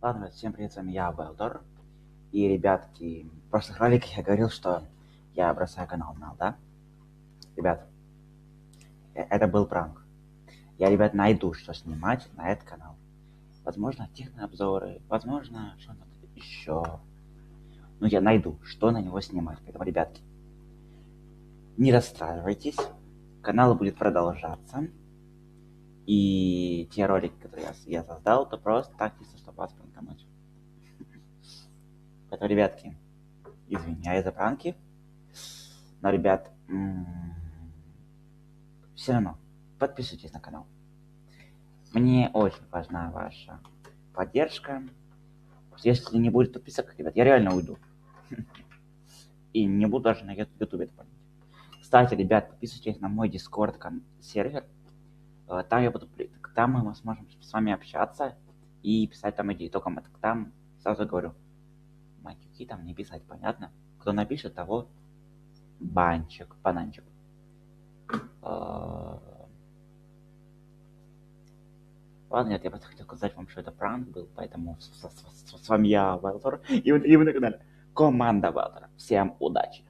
Ладно, всем привет, с вами я, Велдор. И, ребятки, в прошлых роликах я говорил, что я бросаю канал, да? Ребят, это был пранк. Я, ребят, найду, что снимать на этот канал. Возможно, технообзоры, возможно, что-то еще. Но я найду, что на него снимать. Поэтому, ребятки, не расстраивайтесь. Канал будет продолжаться. И те ролики, которые я создал, то просто так, чисто, чтобы вас пранкануть. Поэтому, ребятки, извиняюсь за пранки. Но, ребят, все равно подписывайтесь на канал. Мне очень важна ваша поддержка. Если не будет подписок, ребят, я реально уйду. И не буду даже на ютубе это понять. Кстати, ребят, подписывайтесь на мой дискорд сервер. Там мы сможем с вами общаться и писать там идеи. Только там, сразу говорю, матюки там не писать, понятно? Кто напишет, того банчик. Ладно, нет, я просто хотел сказать вам, что это пранк был, поэтому с вами я, Велтор, и вы на канале Команда Велтора. Всем удачи!